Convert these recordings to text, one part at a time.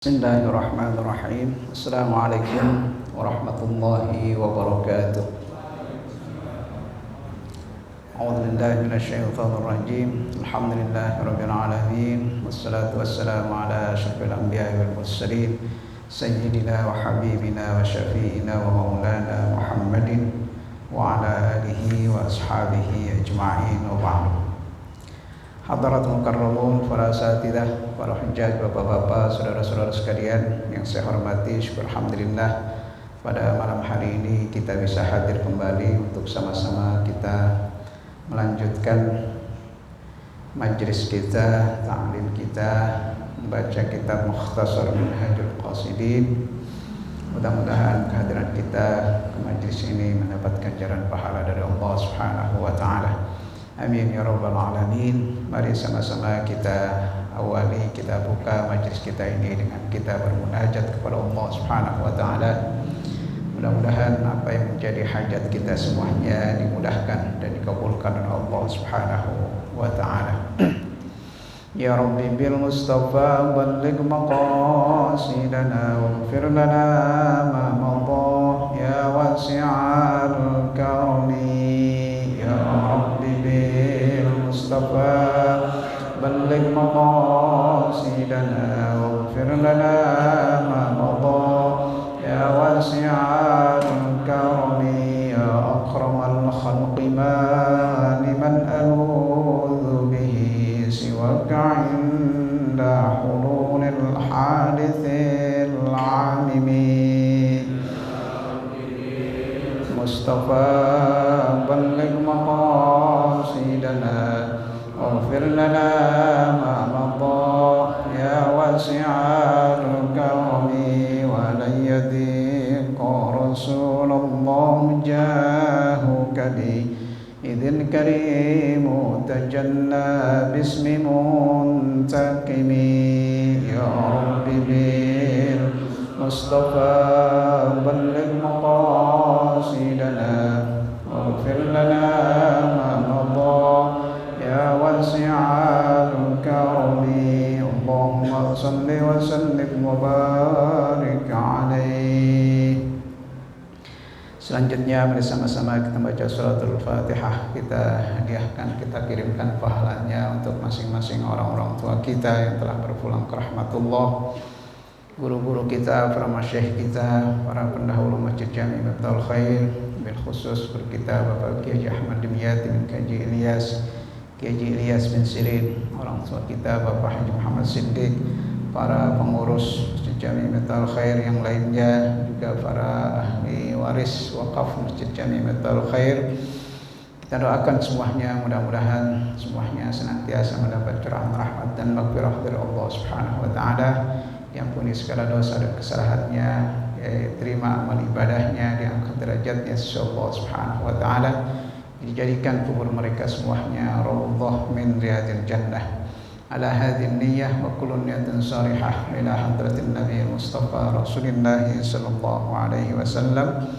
Bismillahirrahmanirrahim. Assalamualaikum warahmatullahi wabarakatuh. A'udzu billahi minasyaitonir rajim. Alhamdulillahirabbil alamin. Wassalatu wassalamu ala asyrofil anbiya'i wal mursalin sayyidina wa habibina wa syafi'ina wa maulana Muhammadin wa ala alihi wa ashabihi ajma'in wa ba'du. Hadaratul mukarramun, para asatidzah, para hujjaj, bapak-bapak, saudara-saudara sekalian yang saya hormati, syukur alhamdulillah pada malam hari ini kita bisa hadir kembali untuk sama-sama kita melanjutkan majlis kita, ta'lim kita, membaca kitab Mukhtasar Minhajul Qasidin. Mudah-mudahan kehadiran kita ke majlis ini mendapatkan ganjaran pahala dari Allah Subhanahu wa taala. Amin ya rabbal alamin. Mari sama-sama kita awali, kita buka majlis kita ini dengan kita bermunajat kepada Allah Subhanahu wa taala. Mudah-mudahan apa yang menjadi hajat kita semuanya dimudahkan dan dikabulkan oleh Allah Subhanahu wa taala. Ya Rabbi bil Mustafa balligh maqasidana waghfir lana ma madha ya wasi'al karami. Ya Rabbi bil Mustafa balligh maqasidana waghfir lana ma madha ya wasi'al karami. Ya akramal khalqi ma liman aludhu bihi سواك عند حلول الحادث العامم. مصطفى بلغ مقاصدنا واغفر لنا ما مضى يا واسع الكرم. ولن يضيق رسول الله جاهك لي إذ الكريم تجلى باسم منتقم. يا رب بالمصطفى بلغ مقاصدنا واغفر لنا ما مضى يا واسع الكرم. اللهم صل وسلم وبارك عليه. Selanjutnya bersama-sama kita baca suratul Fatihah. Kita hadiahkan, kita kirimkan pahalanya untuk masing-masing orang-orang tua kita yang telah berpulang ke rahmatullah, guru-guru kita, para masyayikh kita, para pendahulu Masjid Jami' Miftaul Khair, bil khusus guru kita Bapak Kiai Ahmad Dimyati bin Kiai Ilyas, Kiai Ilyas bin Sirin, orang tua kita Bapak Haji Muhammad Siddiq, para pengurus Masjid Jami' Miftaul Khair yang lainnya, juga para ahli waris wakaf Masjid Jami' Miftaul Khair. Kita doakan semuanya, mudah-mudahan semuanya senantiasa mendapat curahan rahmat dan maghfirah dari Allah Subhanahu wa taala, diampuni segala dosa dan kesalahannya, terima amal ibadahnya, diangkat derajatnya sisi Allah Subhanahu wa taala, dijadikan kubur mereka semuanya raudhah min riyadil jannah. Ala hadhihi niyyah wa kullu niyatin salihah ila hadratin Nabi Mustafa Rasulillah sallallahu alaihi wasallam.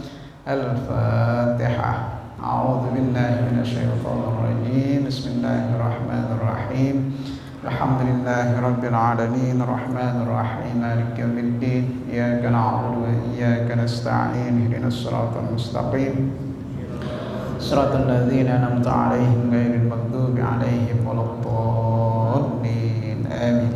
Al-Fatihah. A'udzu billahi minasyaitonir rajim. Bismillahirrahmanirrahim. Alhamdulillahi rabbil alamin arrahmanir rahim maliki yaumiddin. Iyyaka na'budu wa iyyaka nasta'in. Ihdinas siratal mustaqim. Siratal ladzina an'amta 'alaihim ghairil maghdubi 'alaihim waladdallin. Amin.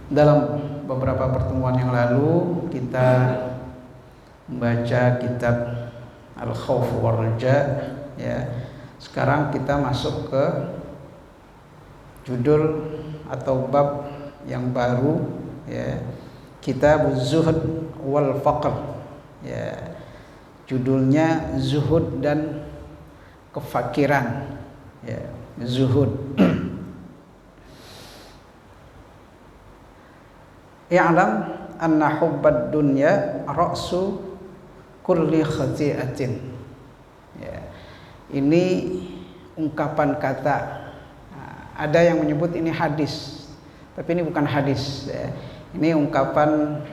Dalam beberapa pertemuan yang lalu kita membaca kitab Al-Khauf war Raja, ya. Sekarang kita masuk ke judul atau bab yang baru, ya. Kitab Zuhud wal Faqr, ya. Judulnya Zuhud dan Kefakiran, ya. Zuhud. I'lam anna hubbad dunya ra'su kulli khati'atin. Ya. Ini ungkapan kata. Ada yang menyebut ini hadis, tapi ini bukan hadis, ya. Ini ungkapan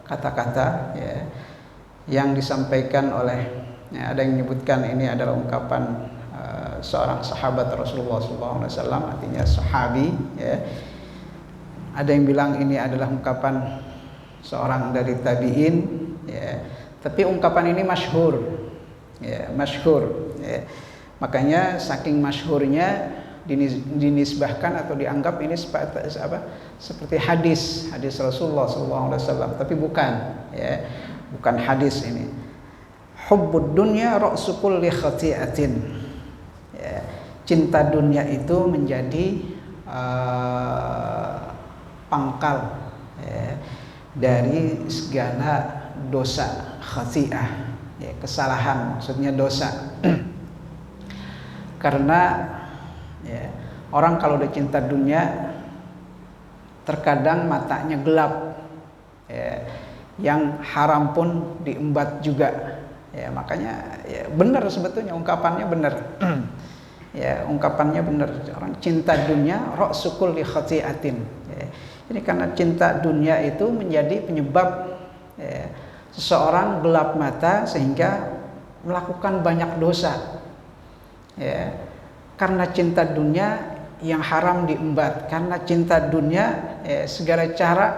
kata-kata, ya, yang disampaikan oleh, ya, ada yang menyebutkan ini adalah ungkapan seorang sahabat Rasulullah SAW, artinya sahabi, ya. Ada yang bilang ini adalah ungkapan seorang dari tabi'in, ya. Tapi ungkapan ini masyhur, ya, masyhur, ya. Makanya saking masyhurnya dinisbahkan atau dianggap ini seperti hadis Rasulullah SAW, tapi bukan, ya, bukan hadis ini. Hubbud dunya ra'su kulli khati'atin, ya, cinta dunia itu menjadi pangkal, ya, dari segala dosa. Khati'ah, ya, kesalahan, maksudnya dosa. Karena, ya, orang kalau udah cinta dunia terkadang matanya gelap, ya, yang haram pun diembat juga, ya. Makanya, ya, benar sebetulnya ungkapannya benar. Ya, ungkapannya benar. Orang cinta dunia ra'su kulli khati'atin, ya. Jadi karena cinta dunia itu menjadi penyebab, ya, seseorang gelap mata sehingga melakukan banyak dosa, ya. Karena cinta dunia yang haram diembat, karena cinta dunia, ya, segala cara,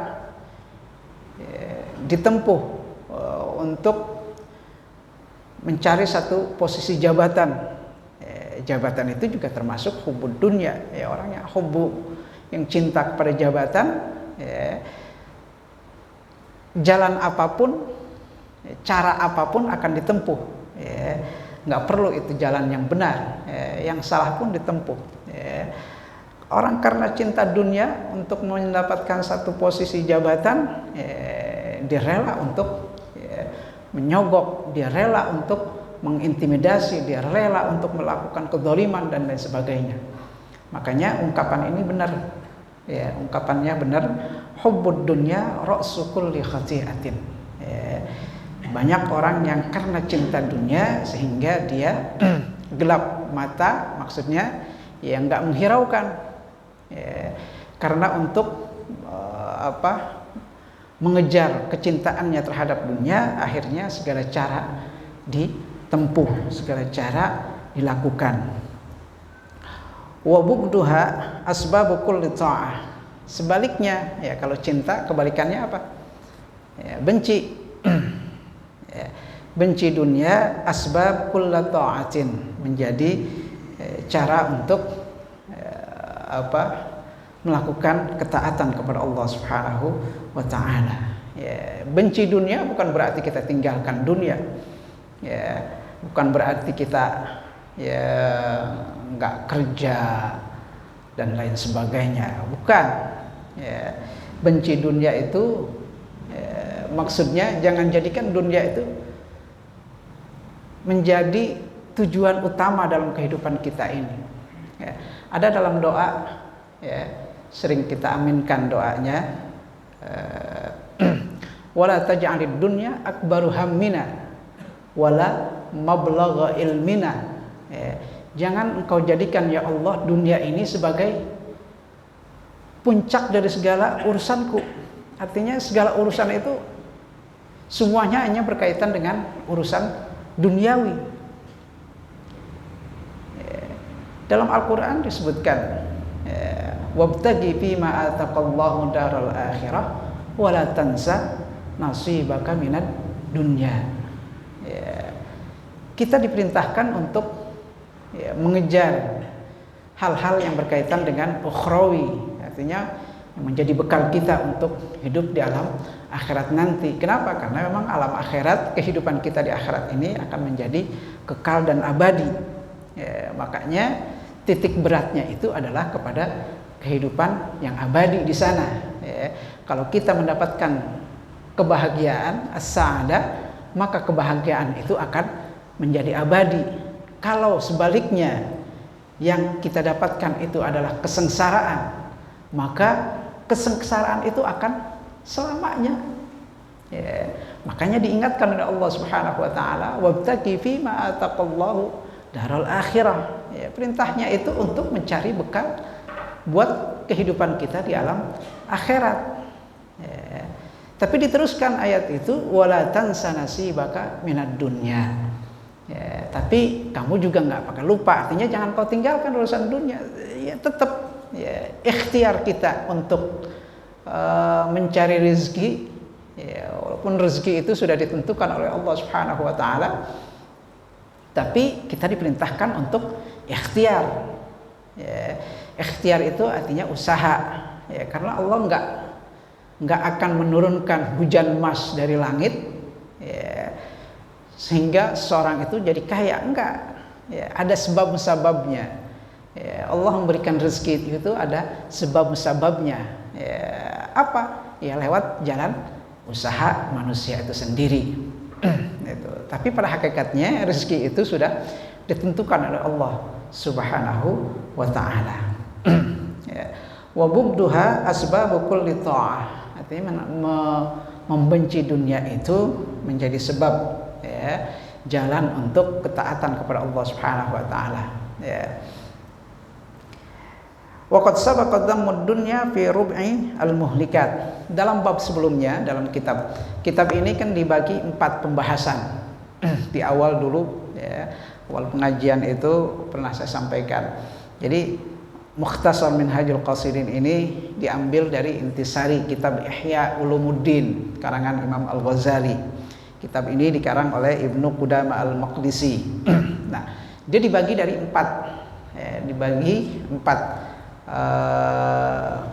ya, ditempuh untuk mencari satu posisi jabatan. Jabatan itu juga termasuk hubbud dunya, ya. Orang yang yang cinta kepada jabatan, ya, jalan apapun, cara apapun akan ditempuh, ya. Nggak perlu itu jalan yang benar, ya, yang salah pun ditempuh, ya. Orang karena cinta dunia untuk mendapatkan satu posisi jabatan, ya, dia rela untuk, ya, menyogok, dia rela untuk mengintimidasi, dia rela untuk melakukan kezaliman dan lain sebagainya. Makanya ungkapan ini benar, ya, ungkapannya benar. Hubbud dunya ra'su kulli khati'atin, ya. Banyak orang yang karena cinta dunia sehingga dia gelap mata, maksudnya, ya, nggak menghiraukan, ya, karena untuk mengejar kecintaannya terhadap dunia, akhirnya segala cara ditempuh, segala cara dilakukan. Wa bugduha asbabu kulli ta'ah. Sebaliknya, ya, kalau cinta kebalikannya apa? Ya, benci. Ya, benci dunia asbab kulli ta'atin, menjadi cara untuk melakukan ketaatan kepada Allah Subhanahu wa taala. Ya, benci dunia bukan berarti kita tinggalkan dunia. Ya, bukan berarti kita, ya, nggak kerja dan lain sebagainya, bukan, ya. Benci dunia itu, ya, maksudnya jangan jadikan dunia itu menjadi tujuan utama dalam kehidupan kita ini, ya. Ada dalam doa, ya, sering kita aminkan doanya, wala taj'alid dunya akbaru hammina wala mablagha ilmina, ya. Jangan engkau jadikan, ya Allah, dunia ini sebagai puncak dari segala urusanku. Artinya segala urusan itu semuanya hanya berkaitan dengan urusan duniawi. Dalam Al-Quran disebutkan, wabtaghi fima ataqallahu daral akhirah wala tansa nasibaka minad dunya. Ya, kita diperintahkan untuk, ya, mengejar hal-hal yang berkaitan dengan ukhrawi, artinya yang menjadi bekal kita untuk hidup di alam akhirat nanti. Kenapa? Karena memang alam akhirat, kehidupan kita di akhirat ini akan menjadi kekal dan abadi, ya. Makanya titik beratnya itu adalah kepada kehidupan yang abadi di sana, ya. Kalau kita mendapatkan kebahagiaan as-sa'adah, maka kebahagiaan itu akan menjadi abadi. Kalau sebaliknya yang kita dapatkan itu adalah kesengsaraan, maka kesengsaraan itu akan selamanya, ya. Makanya diingatkan oleh Allah Subhanahu wa taala, wabtaqi fima ataqallahu daral akhirah, ya. Perintahnya itu untuk mencari bekal buat kehidupan kita di alam akhirat, ya. Tapi diteruskan ayat itu, wala tansa nasibaka minad dunya, Ya, tapi kamu juga nggak pakai lupa, artinya jangan kau tinggalkan urusan dunia. Ya tetap ya, ikhtiar kita untuk mencari rezeki, ya, walaupun rezeki itu sudah ditentukan oleh Allah Subhanahu Wa Taala, tapi kita diperintahkan untuk ikhtiar. Ya, ikhtiar itu artinya usaha, ya, karena Allah nggak akan menurunkan hujan emas dari langit, ya, sehingga seorang itu jadi kaya, enggak. Ya, ada sebab-sebabnya. Ya, Allah memberikan rezeki itu ada sebab-sebabnya. Ya, apa? Ya lewat jalan usaha manusia itu sendiri. Itu. Tapi pada hakikatnya rezeki itu sudah ditentukan oleh Allah Subhanahu wa Ta'ala. Ya. Wa bugduha asbabu kulli ta'ah. Artinya membenci dunia itu menjadi sebab, ya, jalan untuk ketaatan kepada Allah Subhanahu wa Ta'ala. Ya. Wa qad sabaqa dhammud dunya fi rub'i al-muhlikat. Dalam bab sebelumnya dalam kitab ini kan dibagi 4 pembahasan. Di awal dulu, ya, awal pengajian itu pernah saya sampaikan. Jadi Mukhtasar Minhajul Qasidin ini diambil dari intisari kitab Ihya Ulumuddin karangan Imam Al-Ghazali. Kitab ini dikarang oleh Ibnu Qudamah Al-Maqdisi. Nah, dia dibagi dari 4, ya, dibagi 4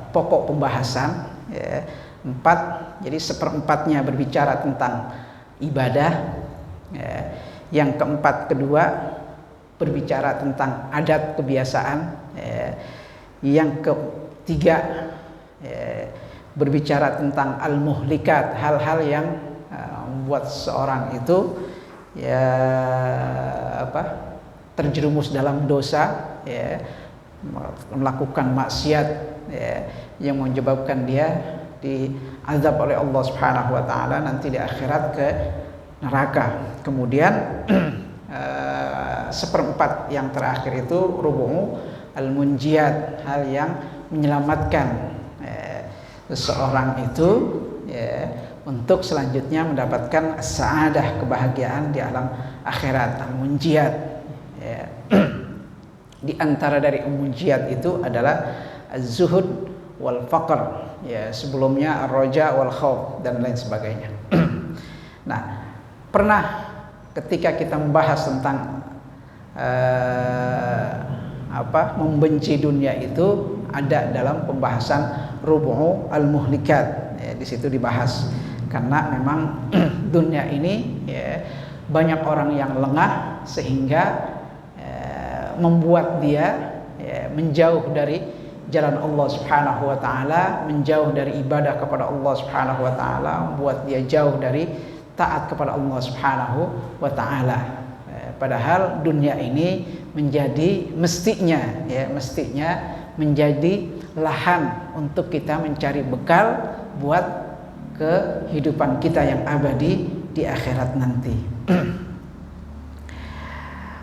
pokok pembahasan, ya, 4. Jadi seperempatnya berbicara tentang ibadah, ya. Yang kedua berbicara tentang adat kebiasaan, ya. Yang ketiga, ya, berbicara tentang al-muhlikat, hal-hal yang membuat seorang itu, ya, terjerumus dalam dosa, ya, melakukan maksiat, ya, yang menyebabkan dia diazab oleh Allah Subhanahu wa Ta'ala nanti di akhirat ke neraka. Kemudian seperempat yang terakhir itu rubu'u al-munjiyat, hal yang menyelamatkan seseorang itu, ya, untuk selanjutnya mendapatkan sa'adah, kebahagiaan di alam akhirat, al-munjiyat, ya. Di antara dari al-munjiyat itu adalah az-zuhud wal faqr, ya, sebelumnya ar-raja wal khauf dan lain sebagainya. Nah, pernah ketika kita membahas tentang membenci dunia itu ada dalam pembahasan rubu'u al-muhlikat, ya, di situ dibahas karena memang dunia ini, ya, banyak orang yang lengah sehingga membuat dia, ya, menjauh dari jalan Allah Subhanahu wa Ta'ala, menjauh dari ibadah kepada Allah Subhanahu wa Ta'ala, membuat dia jauh dari taat kepada Allah Subhanahu wa Ta'ala. Padahal dunia ini menjadi mestinya, ya, menjadi lahan untuk kita mencari bekal buat kehidupan kita yang abadi di akhirat nanti.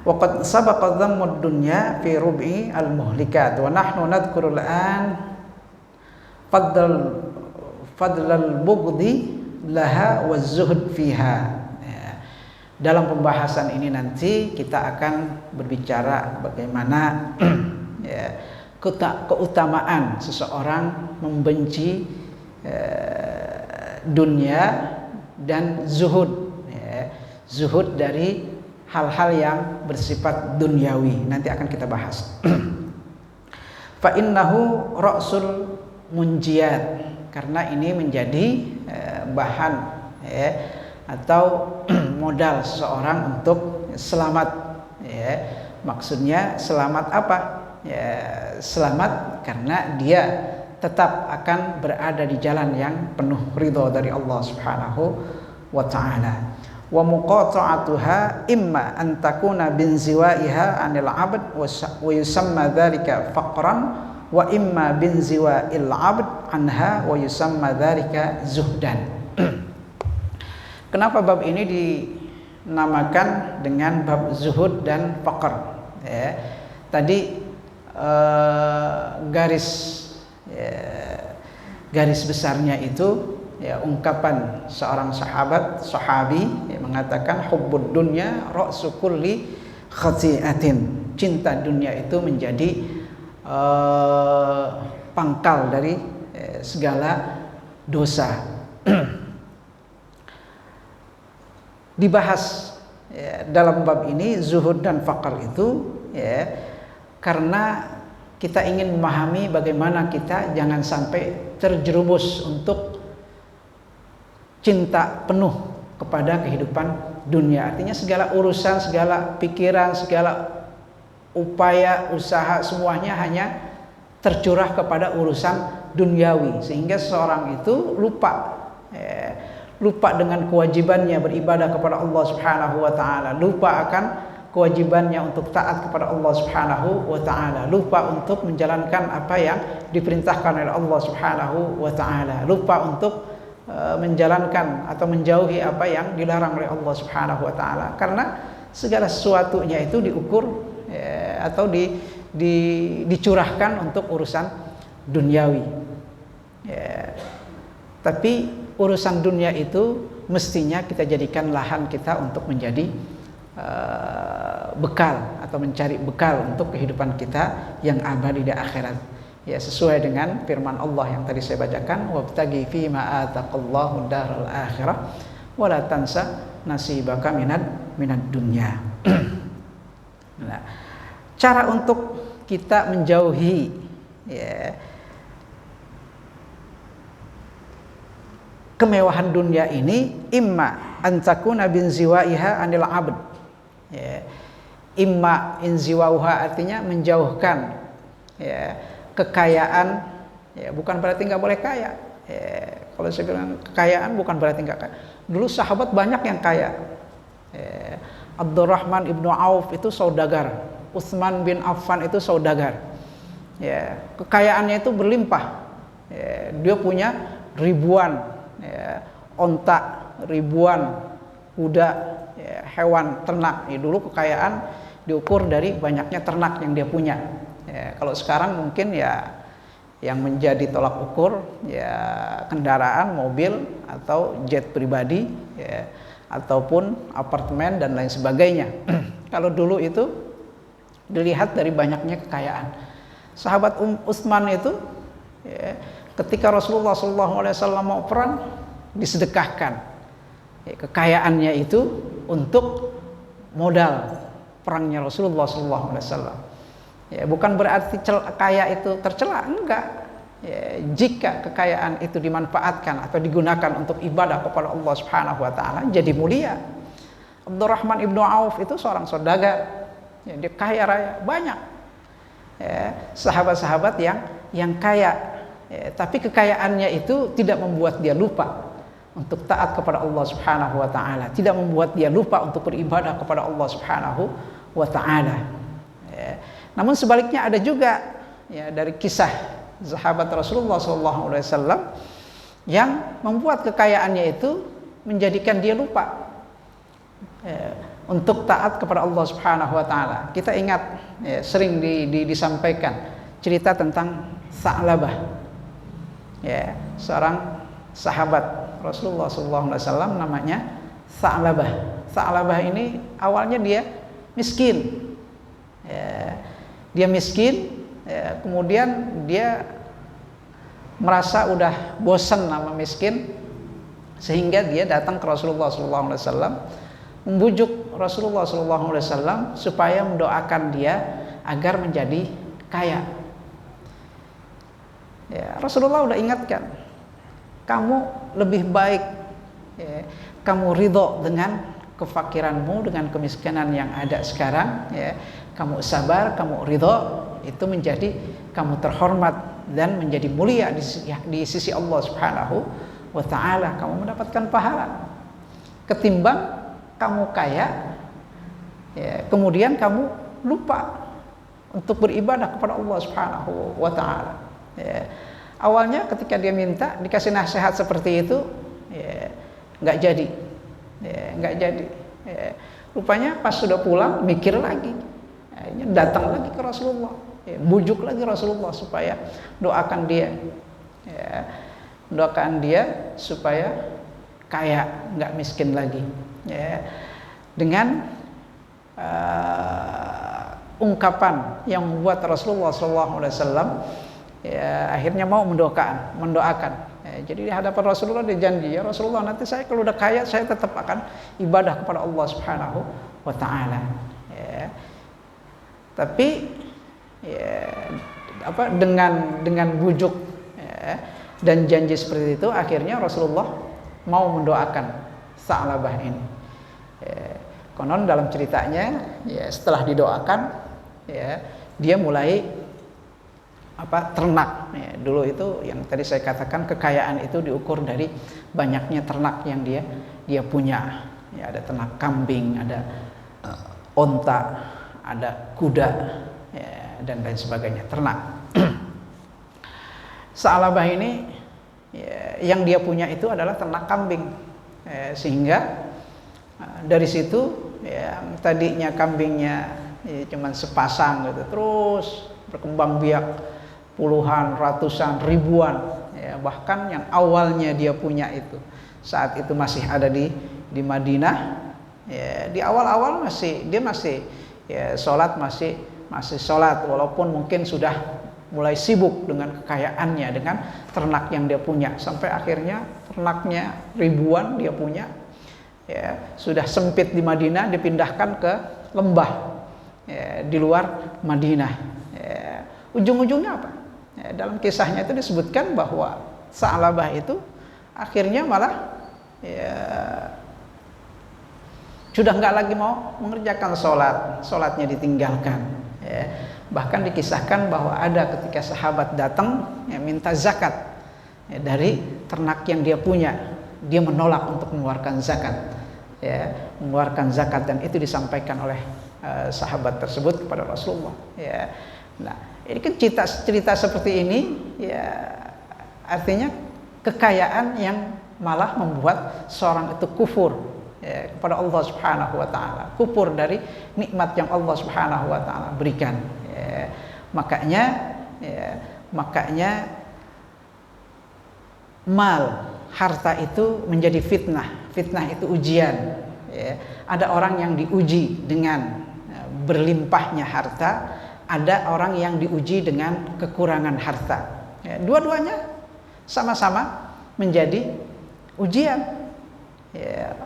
Wa qad sabaqa dhammud dunya fi rub'i al-muhlikat wa nahnu nadhkuru al-an fadlal bughdi laha wa zuhud fiha. Dalam pembahasan ini nanti kita akan berbicara bagaimana, ya, keutamaan seseorang membenci dunia dan zuhud, ya, zuhud dari hal-hal yang bersifat duniawi. Nanti akan kita bahas. Fa innahu ra'sul munjiyat, karena ini menjadi bahan, ya, atau modal seseorang untuk selamat, ya. Maksudnya selamat apa? Ya, selamat karena dia tetap akan berada di jalan yang penuh ridha dari Allah Subhanahu wa Ta'ala. Wa muqata'atuha imma an takuna bin ziwaiha 'anil 'abd wa yusamma dzalika faqran wa imma bin ziwa'il 'abd anha wa yusamma dzalika zuhdan. Kenapa bab ini dinamakan dengan bab zuhud dan faqr, ya? Tadi garis besarnya itu, ungkapan seorang sahabi mengatakan hubbud dunya ra'su kulli khati'atin. Cinta dunia itu menjadi pangkal dari segala dosa. Dibahas dalam bab ini zuhud dan faqr itu karena kita ingin memahami bagaimana kita jangan sampai terjerumus untuk cinta penuh kepada kehidupan dunia. Artinya segala urusan, segala pikiran, segala upaya, usaha semuanya hanya tercurah kepada urusan duniawi, sehingga seorang itu lupa dengan kewajibannya beribadah kepada Allah Subhanahu wa taala, lupa akan kewajibannya untuk taat kepada Allah Subhanahu wa taala, lupa untuk menjalankan apa yang diperintahkan oleh Allah Subhanahu wa taala, lupa untuk menjalankan atau menjauhi apa yang dilarang oleh Allah Subhanahu wa taala, karena segala sesuatunya itu diukur atau dicurahkan untuk urusan duniawi. Tapi urusan dunia itu mestinya kita jadikan lahan kita untuk menjadi bekal atau mencari bekal untuk kehidupan kita yang abadi di akhirat. Sesuai dengan firman Allah yang tadi saya bacakan, wabtaghi fi ma ataqallahu daral akhirah wa la tansa nasibaka minad dunya. Nah, cara untuk kita menjauhi kemewahan dunia ini, imma antakuna bin ziwaiha anil abd, imma inziwauha artinya menjauhkan kekayaan, bukan berarti nggak boleh kaya. Kalau saya bilang kekayaan bukan berarti nggak kaya. Dulu sahabat banyak yang kaya. Abdurrahman ibnu Auf itu saudagar, Utsman bin Affan itu saudagar. Kekayaannya itu berlimpah. Dia punya ribuan onta, ribuan kuda, hewan ternak. Dulu kekayaan diukur dari banyaknya ternak yang dia punya. Kalau sekarang mungkin yang menjadi tolak ukur kendaraan, mobil atau jet pribadi, ataupun apartemen dan lain sebagainya. Kalau dulu itu dilihat dari banyaknya kekayaan. Sahabat Utsman itu ketika Rasulullah SAW mau perang, disedekahkan kekayaannya itu untuk modal perangnya Rasulullah SAW. Bukan berarti kaya itu tercela, enggak. Jika kekayaan itu dimanfaatkan atau digunakan untuk ibadah kepada Allah Subhanahu wa taala, jadi mulia. Abdurrahman ibnu Auf itu seorang saudagar, dia kaya raya, banyak sahabat-sahabat yang kaya, tapi kekayaannya itu tidak membuat dia lupa untuk taat kepada Allah Subhanahu wa taala, tidak membuat dia lupa untuk beribadah kepada Allah Subhanahu wa taala. Namun sebaliknya ada juga dari kisah sahabat Rasulullah SAW yang membuat kekayaannya itu menjadikan dia lupa untuk taat kepada Allah Subhanahu wa taala. Kita ingat sering disampaikan cerita tentang Sa'labah, seorang sahabat Rasulullah SAW namanya Sa'labah. Sa'labah ini awalnya dia miskin. Dia miskin, kemudian dia merasa udah bosan sama miskin, sehingga dia datang ke Rasulullah SAW, membujuk Rasulullah SAW supaya mendoakan dia agar menjadi kaya. Rasulullah udah ingatkan, kamu lebih baik kamu ridho dengan kefakiranmu, dengan kemiskinan yang ada sekarang, kamu sabar, kamu ridho, itu menjadi kamu terhormat dan menjadi mulia di sisi Allah Subhanahu wa taala, kamu mendapatkan pahala, ketimbang kamu kaya kemudian kamu lupa untuk beribadah kepada Allah Subhanahu wa taala. Awalnya ketika dia minta dikasih nasihat seperti itu, nggak jadi. Rupanya pas sudah pulang mikir lagi, datang lagi ke Rasulullah, bujuk lagi Rasulullah supaya doakan dia. mendoakan dia supaya kaya, nggak miskin lagi, ya, dengan ungkapan yang membuat Rasulullah SAW ya, akhirnya mau mendoakan. Ya, jadi di hadapan Rasulullah dia janji, ya Rasulullah, nanti saya kalau udah kaya saya tetap akan ibadah kepada Allah Subhanahu wa Ta'ala. Ya. Tapi ya, dengan bujuk ya, dan janji seperti itu, akhirnya Rasulullah mau mendoakan Sa'labah ini. Ya, konon dalam ceritanya, ya, setelah didoakan, ya, dia mulai ternak. Ya, dulu itu yang tadi saya katakan, kekayaan itu diukur dari banyaknya ternak yang dia punya. Ya, ada ternak kambing, ada onta, ada kuda, ya, dan lain sebagainya, ternak. Sa'labah ini ya, yang dia punya itu adalah ternak kambing, ya, sehingga dari situ yang tadinya kambingnya ya, cuman sepasang gitu, terus berkembang biak puluhan, ratusan, ribuan, ya, bahkan yang awalnya dia punya itu saat itu masih ada di Madinah, ya, di awal-awal dia masih ya, sholat masih sholat, walaupun mungkin sudah mulai sibuk dengan kekayaannya, dengan ternak yang dia punya, sampai akhirnya ternaknya ribuan dia punya, ya, sudah sempit di Madinah, dipindahkan ke lembah, ya, di luar Madinah. Ya, ujung-ujungnya apa? Ya, dalam kisahnya itu disebutkan bahwa Sa'labah itu akhirnya malah ya, sudah nggak lagi mau mengerjakan sholatnya ditinggalkan. Ya, bahkan dikisahkan bahwa ada ketika sahabat datang ya, minta zakat ya, dari ternak yang dia punya, dia menolak untuk mengeluarkan zakat, ya, mengeluarkan zakat, dan itu disampaikan oleh sahabat tersebut kepada Rasulullah. Ya, nah ini kan cerita seperti ini, ya, artinya kekayaan yang malah membuat seorang itu kufur ya, kepada Allah Subhanahu wa Ta'ala, kufur dari nikmat yang Allah Subhanahu wa Ta'ala berikan. Ya, makanya harta itu menjadi fitnah itu ujian. Ya, ada orang yang diuji dengan berlimpahnya harta, ada orang yang diuji dengan kekurangan harta. Ya, dua-duanya sama-sama menjadi ujian. Ya,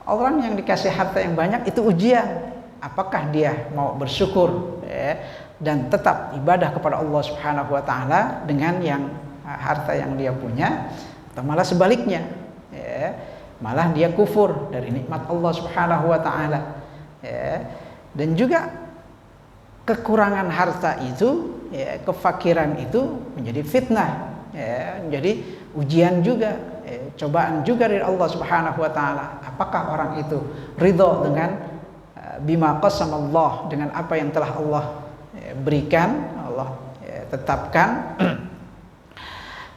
orang yang dikasih harta yang banyak itu ujian, apakah dia mau bersyukur ya, dan tetap ibadah kepada Allah Subhanahu wa Ta'ala dengan yang harta yang dia punya, atau malah sebaliknya ya, malah dia kufur dari nikmat Allah Subhanahu wa Ta'ala. Ya, dan juga kekurangan harta itu ya, kefakiran itu menjadi fitnah ya, menjadi ujian juga ya, cobaan juga dari Allah Subhanahu wa Ta'ala. Apakah orang itu ridho dengan bima qasamallah, dengan apa yang telah Allah berikan, Allah tetapkan,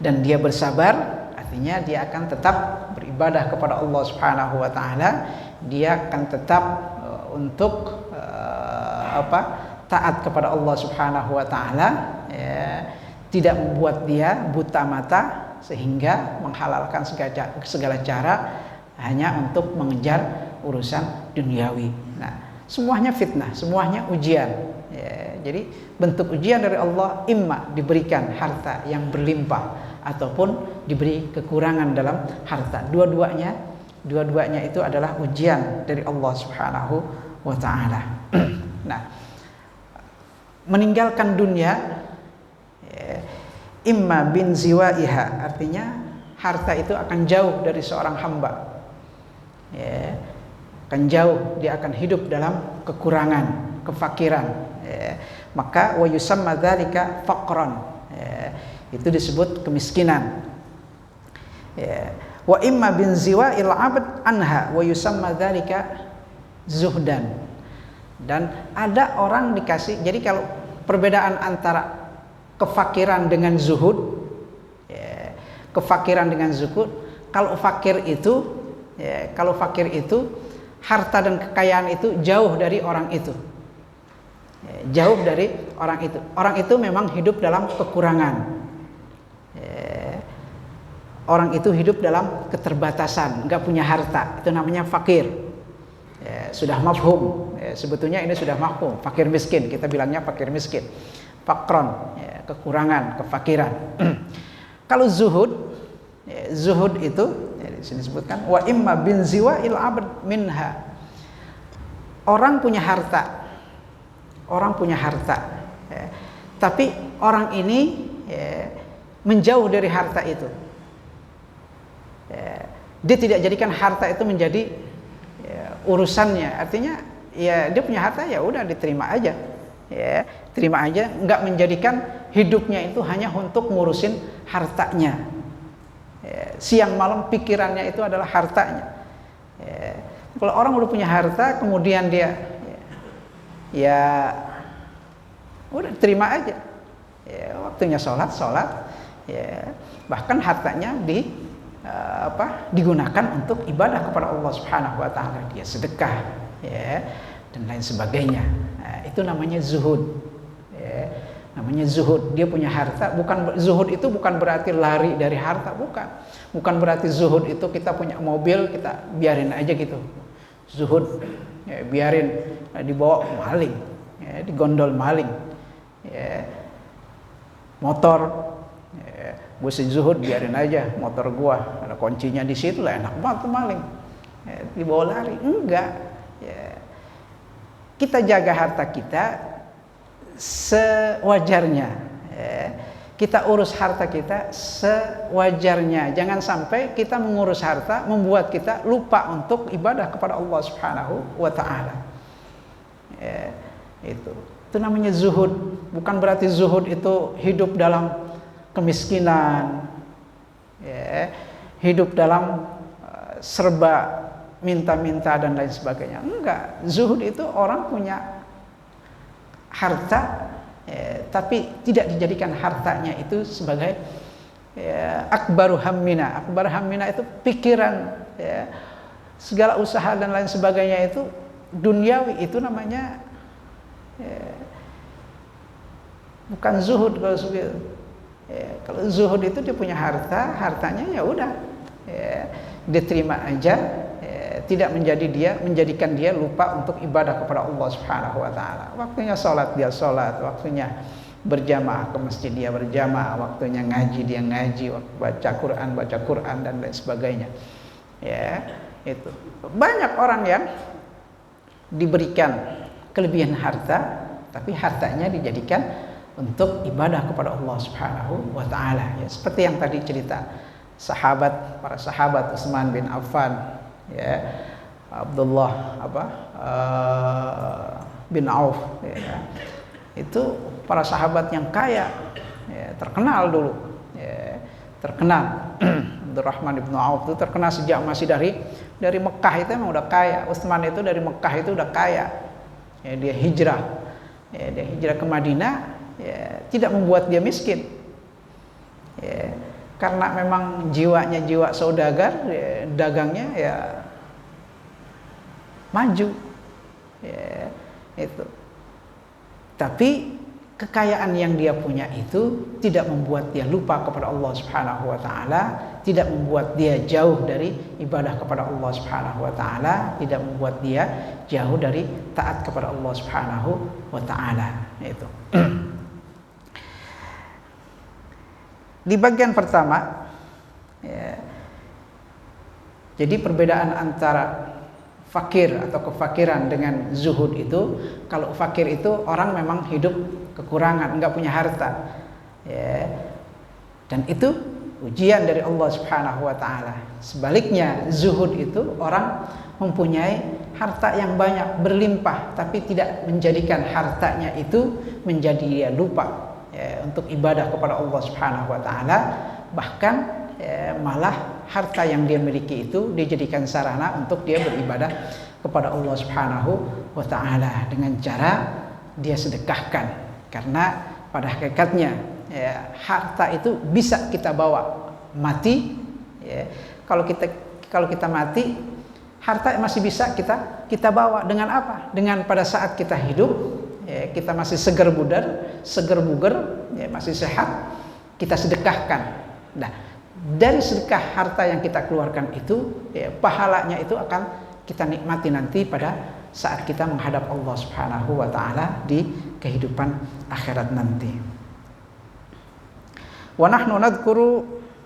dan dia bersabar, artinya dia akan tetap beribadah kepada Allah Subhanahu wa Ta'ala, dia akan tetap untuk taat kepada Allah Subhanahu wa Ta'ala, ya, tidak membuat dia buta mata sehingga menghalalkan segala cara hanya untuk mengejar urusan duniawi. Nah, semuanya fitnah, semuanya ujian. Ya, jadi bentuk ujian dari Allah, imma diberikan harta yang berlimpah ataupun diberi kekurangan dalam harta. Dua-duanya itu adalah ujian dari Allah Subhanahu wa Ta'ala. Nah, meninggalkan dunia ya, imma bin ziwaiha, artinya harta itu akan jauh dari seorang hamba ya, akan jauh, dia akan hidup dalam kekurangan, kefakiran ya. Maka wa yusamma dzalika faqran ya, itu disebut kemiskinan ya. Wa imma bin ziwail abd anha wa yusamma dzalika zuhdan. Dan ada orang dikasih, jadi kalau perbedaan antara kefakiran dengan zuhud ya, kefakiran dengan zuhud, kalau fakir itu ya, harta dan kekayaan itu jauh dari orang itu ya, jauh dari orang itu memang hidup dalam kekurangan ya. orang itu hidup dalam keterbatasan, nggak punya harta, itu namanya fakir. Sudah mafhum, sebetulnya ini sudah mafhum. Fakir miskin, kita bilangnya fakir miskin, fakron, kekurangan, kefakiran. Kalau zuhud, zuhud itu di sini disebutkan wa imma bin ziwa'il abd minha. Orang punya harta, tapi orang ini menjauh dari harta itu. Dia tidak jadikan harta itu menjadi urusannya. Artinya ya dia punya harta, ya udah diterima aja, terima aja, nggak menjadikan hidupnya itu hanya untuk ngurusin hartanya. Siang malam pikirannya itu adalah hartanya. Kalau orang udah punya harta, kemudian dia ya udah terima aja, waktunya sholat, bahkan hartanya digunakan untuk ibadah kepada Allah Subhanahu Wa Taala. Dia sedekah, dan lain sebagainya. Itu namanya zuhud. Namanya zuhud. Dia punya harta. Zuhud itu bukan berarti lari dari harta, bukan berarti zuhud itu kita punya mobil kita biarin aja gitu. Zuhud, biarin dibawa maling, digondol maling, motor, gue zuhud biarin aja motor gua ada kuncinya di situ lah, enak banget tuh maling, dibawa lari. Enggak, kita jaga harta kita sewajarnya, kita urus harta kita sewajarnya. Jangan sampai kita mengurus harta membuat kita lupa untuk ibadah kepada Allah Subhanahu Wa Taala. Itu namanya zuhud. Bukan berarti zuhud itu hidup dalam kemiskinan, hidup dalam serba minta-minta dan lain sebagainya. Enggak, zuhud itu orang punya harta, tapi tidak dijadikan hartanya itu sebagai akbaru hammina. Akbar hammina itu pikiran, segala usaha dan lain sebagainya itu duniawi, itu namanya bukan zuhud. Kalau zuhud itu dia punya harta, hartanya ya udah diterima aja, tidak menjadikan dia lupa untuk ibadah kepada Allah Subhanahu Wa Taala. Waktunya sholat dia sholat, waktunya berjamaah ke masjid dia berjamaah, waktunya ngaji dia ngaji, baca Quran dan lain sebagainya. Itu banyak orang yang diberikan kelebihan harta, tapi hartanya dijadikan untuk ibadah kepada Allah Subhanahu Wa Taala. Seperti yang tadi cerita para sahabat Utsman bin Affan, Abdullah bin Auf, itu para sahabat yang kaya, terkenal dulu, terkenal. Abdurrahman bin Auf itu terkenal sejak masih dari Mekah, itu memang udah kaya. Utsman itu dari Mekah itu udah kaya. Dia hijrah ke Madinah, tidak membuat dia miskin, karena memang jiwanya jiwa saudagar, dagangnya maju, itu. Tapi kekayaan yang dia punya itu tidak membuat dia lupa kepada Allah Subhanahu Wa Taala, tidak membuat dia jauh dari ibadah kepada Allah Subhanahu Wa Taala, tidak membuat dia jauh dari taat kepada Allah Subhanahu Wa Taala. Itu. Di bagian pertama, jadi perbedaan antara fakir atau kefakiran dengan zuhud itu, kalau fakir itu orang memang hidup kekurangan, enggak punya harta, dan itu ujian dari Allah Subhanahu Wa Taala. Sebaliknya zuhud itu orang mempunyai harta yang banyak, berlimpah, tapi tidak menjadikan hartanya itu menjadi dia lupa untuk ibadah kepada Allah Subhanahu Wa Taala. Bahkan malah harta yang dia miliki itu dijadikan sarana untuk dia beribadah kepada Allah Subhanahu Wa Taala dengan cara dia sedekahkan. Karena pada hakikatnya harta itu bisa kita bawa mati. Kalau kita mati, harta masih bisa kita bawa dengan apa? Dengan pada saat kita hidup, kita masih seger bugar, masih sehat, kita sedekahkan. Nah, dari sedekah harta yang kita keluarkan itu, ya, pahalanya itu akan kita nikmati nanti pada saat kita menghadap Allah Subhanahu wa taala di kehidupan akhirat nanti. Wa nahnu nadhkuru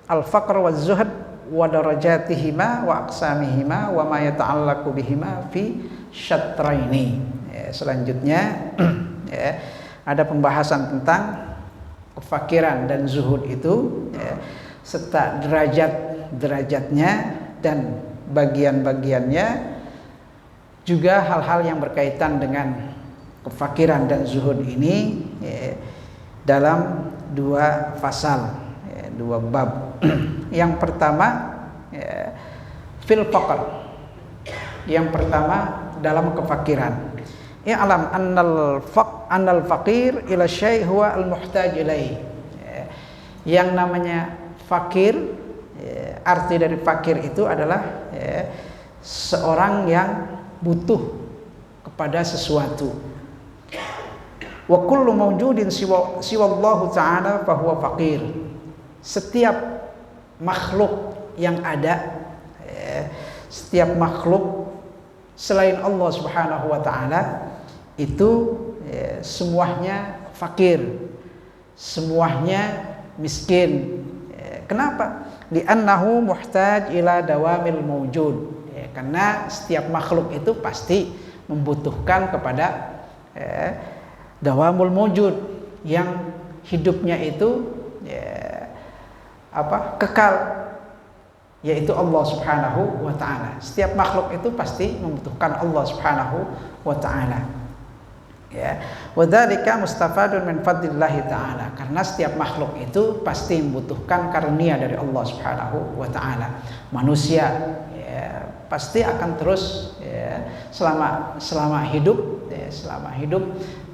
al-faqr wa zuhd wa darajatihima wa aqsamihima wa ma yata'allaqu bihima fi syatraini. Selanjutnya ya, ada pembahasan tentang kefakiran dan zuhud itu, ya, serta derajatnya dan bagian-bagiannya, juga hal-hal yang berkaitan dengan kefakiran dan zuhud ini, ya, dalam 2 fasal, ya, 2 bab. Yang pertama, ya, fil faqr. Yang pertama dalam kefakiran. I'lam annal faqir ila syai' huwa al-muhtaj ilaihi. Ya, yang namanya fakir, ya, arti dari fakir itu adalah, ya, seorang yang butuh kepada sesuatu. Wa kullu mawjudin siwallahu ta'ala fahuwa faqir. Setiap makhluk yang ada, ya, setiap makhluk selain Allah Subhanahu wa taala itu, ya, semuanya fakir, semuanya miskin. Ya, kenapa? Li'annahu muhtaj ila dawamil mawjud. Ya, karena setiap makhluk itu pasti membutuhkan kepada, ya, dawamul mawjud, yang hidupnya itu, ya, kekal, yaitu Allah Subhanahu wa taala. Setiap makhluk itu pasti membutuhkan Allah Subhanahu wa taala. Ya, wadzalika mustafadun min fadlillahi taala, karena setiap makhluk itu pasti membutuhkan karunia dari Allah Subhanahu wa taala. Manusia, ya, pasti akan terus, ya, selama hidup, ya, selama hidup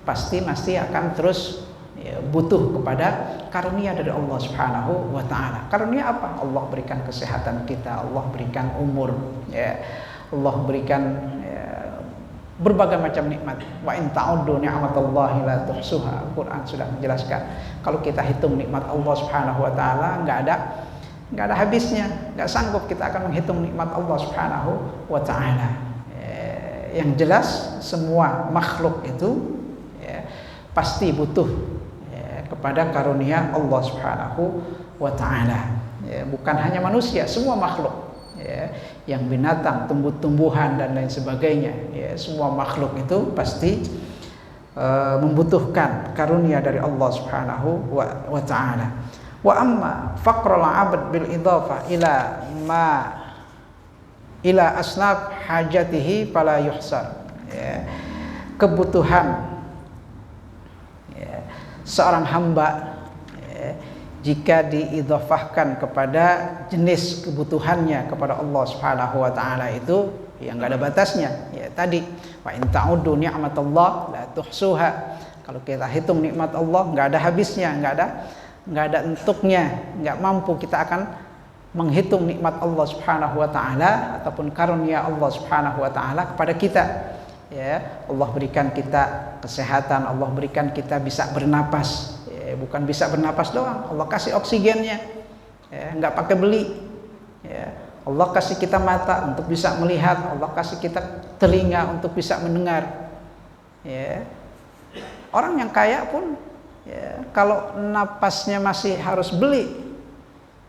pasti akan terus, ya, butuh kepada karunia dari Allah Subhanahu wa taala. Karunia apa? Allah berikan kesehatan kita, Allah berikan umur, ya, Allah berikan, ya, berbagai macam nikmat. Wa in ta'uddu ni'matallahi la tuhsuha. Al-Qur'an sudah menjelaskan, kalau kita hitung nikmat Allah Subhanahu wa taala enggak ada habisnya, enggak sanggup kita akan menghitung nikmat Allah Subhanahu wa taala. Yang jelas semua makhluk itu, ya, pasti butuh, ya, kepada karunia Allah Subhanahu wa taala. Ya, bukan hanya manusia, semua makhluk, ya, yang binatang, tumbuh-tumbuhan dan lain sebagainya, ya, semua makhluk itu pasti membutuhkan karunia dari Allah Subhanahu wa taala. Wa amma faqrul 'abd bil idhafah ila asnaf hajatihi fala yuhsar. Ya, kebutuhan, ya, seorang hamba, ya, jika diidhafahkan kepada jenis kebutuhannya kepada Allah Subhanahu wa taala itu, ya, enggak ada batasnya. Ya, tadi wa in ta'uddu ni'matallah la tuhsuha. Kalau kita hitung nikmat Allah enggak ada habisnya, enggak ada entuknya, enggak mampu kita akan menghitung nikmat Allah Subhanahu wa taala ataupun karunia Allah Subhanahu wa taala kepada kita. Ya, Allah berikan kita kesehatan, Allah berikan kita bisa bernapas. Ya, bukan bisa bernapas doang, Allah kasih oksigennya. Ya, enggak pakai beli. Ya, Allah kasih kita mata untuk bisa melihat, Allah kasih kita telinga untuk bisa mendengar. Ya. Orang yang kaya pun, ya, kalau napasnya masih harus beli,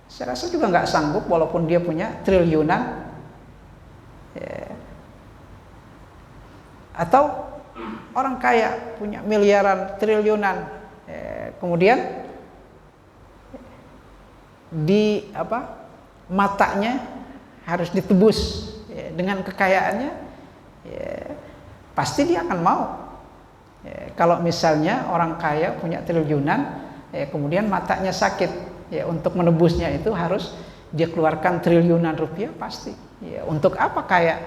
saya rasa juga nggak sanggup walaupun dia punya triliunan, ya. Atau orang kaya punya miliaran, triliunan, ya. Kemudian matanya harus ditebus, ya, dengan kekayaannya, ya, pasti dia akan mau. Ya, kalau misalnya orang kaya punya triliunan, ya, kemudian matanya sakit, ya, untuk menebusnya itu harus dia keluarkan triliunan rupiah pasti. Ya, untuk apa kaya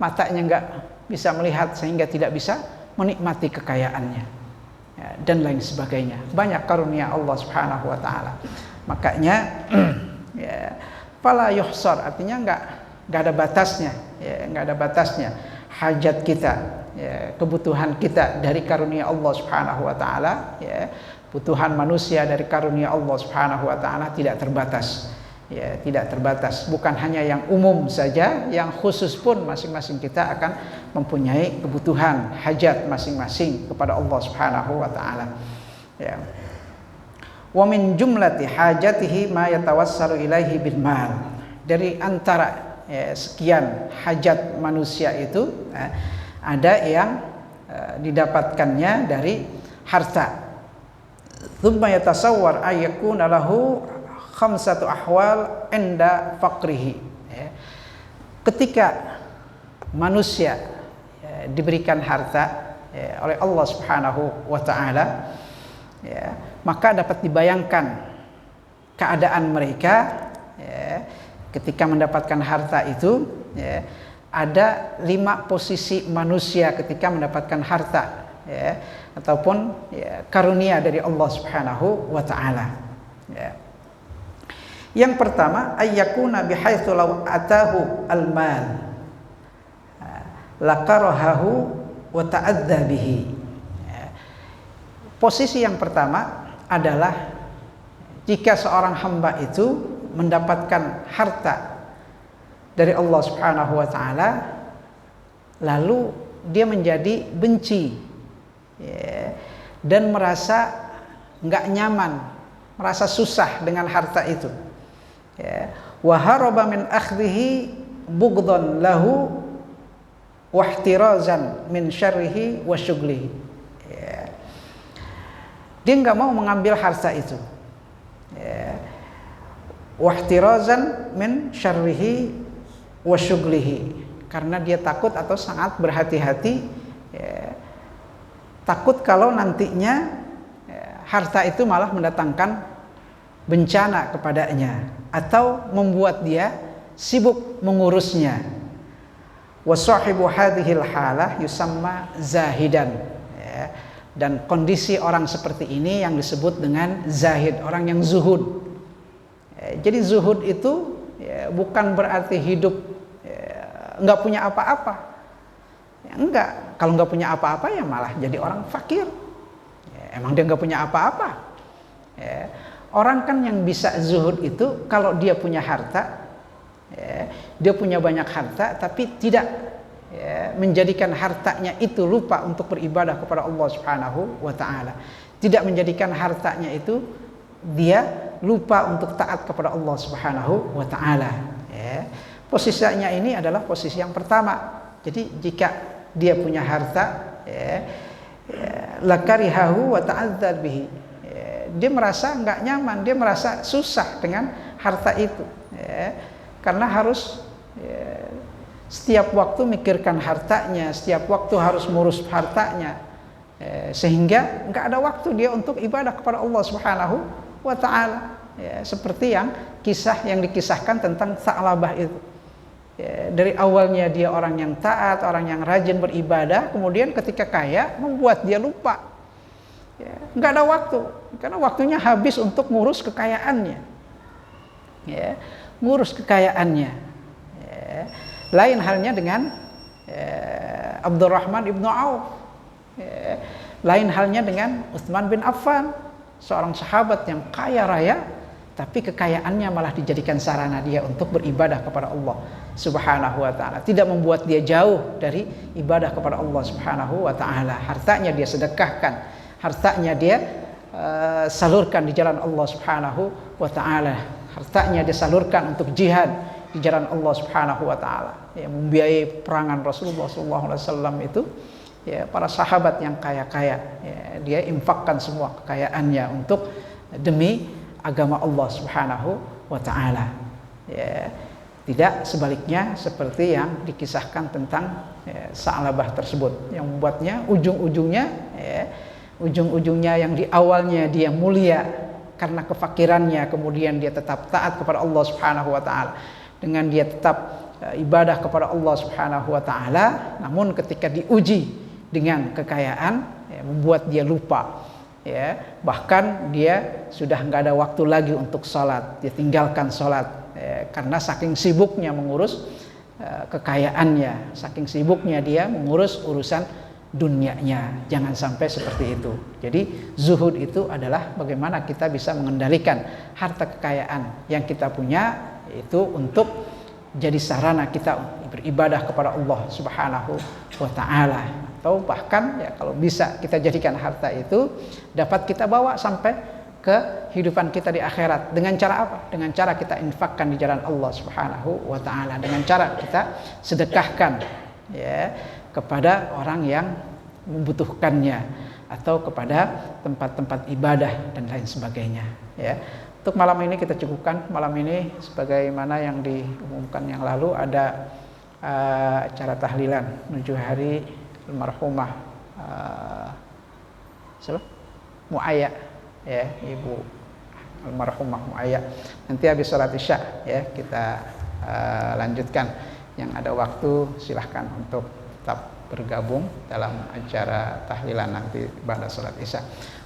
matanya nggak bisa melihat sehingga tidak bisa menikmati kekayaannya, ya, dan lain sebagainya. Banyak karunia Allah Subhanahu wa taala. Makanya ya, fala yuhsar, artinya nggak ada batasnya, ya, nggak ada batasnya hajat kita, ya, kebutuhan kita dari karunia Allah Subhanahu wa taala, ya. Kebutuhan manusia dari karunia Allah Subhanahu wa taala tidak terbatas. ya, tidak terbatas, bukan hanya yang umum saja, yang khusus pun masing-masing kita akan mempunyai kebutuhan hajat masing-masing kepada Allah Subhanahu wa taala. Ya. Wa min jumlati hajatihi ma yatawassalu ilaihi bil mal. Dari antara sekian hajat manusia itu ada yang didapatkannya dari harta. Tsumma yatasawwar ayyakuna lahu khamsatu ahwal inda faqrihi. Ketika manusia diberikan harta oleh Allah Subhanahu wa taala, maka dapat dibayangkan keadaan mereka ketika mendapatkan harta itu. Ada 5 posisi manusia ketika mendapatkan harta, ataupun karunia dari Allah Subhanahu wa taala. Yang pertama, ayyakuna bihaitsu law atahu al-mal laqarahu wa ta'adza bihi. Posisi yang pertama adalah jika seorang hamba itu mendapatkan harta dari Allah Subhanahu wa taala, lalu dia menjadi benci dan merasa enggak nyaman, merasa susah dengan harta itu. Wa haraba min akhdhihi bughdhan lahu wa ihtirazan min syarrihi wa syughlihi. Dia enggak mau mengambil harta itu. Wa ihtirazan min syarrihi wa syughlihi, karena dia takut atau sangat berhati-hati, takut kalau nantinya harta itu malah mendatangkan bencana kepadanya atau membuat dia sibuk mengurusnya. Wa sahibu hadhil halah yusamma zahidan. Dan kondisi orang seperti ini yang disebut dengan zahid, orang yang zuhud. Jadi zuhud itu bukan berarti hidup enggak punya apa-apa. Enggak, kalau enggak punya apa-apa ya malah jadi orang fakir. Emang dia enggak punya apa-apa. Orang kan yang bisa zuhud itu kalau dia punya harta, dia punya banyak harta, tapi tidak menjadikan hartanya itu lupa untuk beribadah kepada Allah Subhanahu wa taala. Tidak menjadikan hartanya itu dia lupa untuk taat kepada Allah Subhanahu wa taala. Posisinya ini adalah posisi yang pertama. Jadi jika dia punya harta, lakarihahu wa ta'adzar bihi, dia merasa enggak nyaman, dia merasa susah dengan harta itu, karena harus setiap waktu mikirkan hartanya, setiap waktu harus ngurus hartanya, sehingga enggak ada waktu dia untuk ibadah kepada Allah Subhanahu wa taala. Seperti yang kisah yang dikisahkan tentang Sa'labah itu. Dari awalnya dia orang yang taat, orang yang rajin beribadah, kemudian ketika kaya membuat dia lupa. Nggak ada waktu, karena waktunya habis untuk ngurus kekayaannya. Ngurus kekayaannya. Lain halnya dengan Abdurrahman ibnu Auf. Lain halnya dengan Utsman bin Affan, seorang sahabat yang kaya raya, tapi kekayaannya malah dijadikan sarana dia untuk beribadah kepada Allah Subhanahu wa taala, tidak membuat dia jauh dari ibadah kepada Allah Subhanahu wa taala. Hartanya dia sedekahkan, hartanya dia salurkan di jalan Allah Subhanahu wa taala. Hartanya dia salurkan untuk jihad di jalan Allah Subhanahu wa taala. Membiayai perangan Rasulullah SAW itu, para sahabat yang kaya-kaya, dia infakkan semua kekayaannya untuk demi agama Allah Subhanahu wa taala. Tidak sebaliknya seperti yang dikisahkan tentang Sa'labah tersebut, yang membuatnya ujung-ujungnya yang di awalnya dia mulia karena kefakirannya, kemudian dia tetap taat kepada Allah Subhanahu wa taala, dengan dia tetap ibadah kepada Allah Subhanahu wa taala, namun ketika diuji dengan kekayaan, membuat dia lupa. Bahkan dia sudah nggak ada waktu lagi untuk sholat, dia tinggalkan sholat, karena saking sibuknya mengurus kekayaannya, saking sibuknya dia mengurus urusan dunianya. Jangan sampai seperti itu. Jadi zuhud itu adalah bagaimana kita bisa mengendalikan harta kekayaan yang kita punya itu untuk jadi sarana kita beribadah kepada Allah Subhanahu wa taala, atau bahkan ya kalau bisa kita jadikan harta itu dapat kita bawa sampai ke kehidupan kita di akhirat. Dengan cara apa? Dengan cara kita infakkan di jalan Allah Subhanahu wa taala, dengan cara kita sedekahkan ya kepada orang yang membutuhkannya atau kepada tempat-tempat ibadah dan lain sebagainya ya. Untuk malam ini kita cukupkan. Malam ini sebagaimana yang diumumkan yang lalu ada acara tahlilan 7 hari almarhumah siapa? Mu'ayya ya, Ibu almarhumah Mu'ayya. Nanti habis salat Isya ya kita lanjutkan. Yang ada waktu silahkan untuk tetap bergabung dalam acara tahlilan nanti pada salat Isya.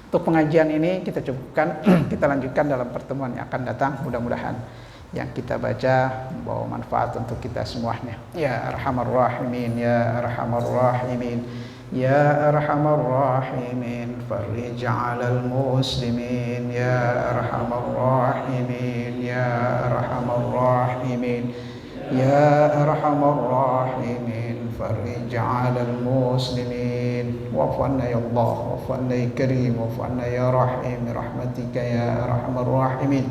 Untuk pengajian ini kita cukupkan, kita lanjutkan dalam pertemuan yang akan datang. Mudah-mudahan yang kita baca membawa manfaat untuk kita semuanya. Ya Arhamar Rahimin, Ya Arhamar Rahimin, Ya Arhamar Rahimin, farij 'alal muslimin, Ya Arhamar Rahimin, Ya Arhamar Rahimin, Ya Arhamar Rahimin, farij 'alal muslimin. Wa'fu 'anna ya Allah, wa'fu 'anna ya Karim, wa'fu 'anna ya Rahim, rahmatika ya Arhamar Rahimin.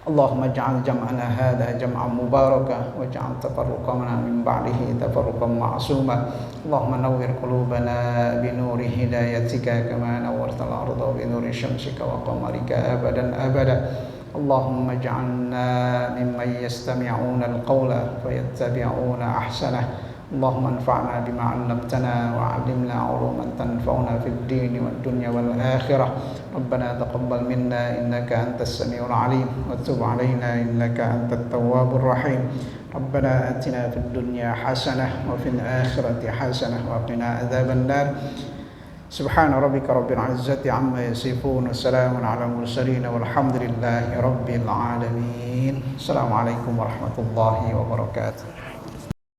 Allahumma ij'al jam'ana hadha jam'an mubaraka waj'al tafarruqana min ba'dihi tafarruqan ma'suma. Allahumma nawwir qulubana bi nuri hidayatika kama nawwartal arda bi nuri syamsika wa qamarika abadan abada. Allahumma ij'alna mimman yastami'una al-qawla fayattabi'una ahsanah. Allahumma anfa'na bima 'allamtana wa 'allimna 'uluman tanfa'una fid din wad dunya wal akhirah. Rabbana taqabbal minna innaka antas samiul 'alim wa tub 'alaina innaka antat tawwabur rahim. Rabbana atina fid dunya hasanah wa fil akhirati hasanah wa qina adzaban nar. Subhana rabbika rabbil 'izzati 'amma yasifun wa salamun 'alal mursalin walhamdulillahi rabbil alamin. Assalamualaikum warahmatullahi wabarakatuh.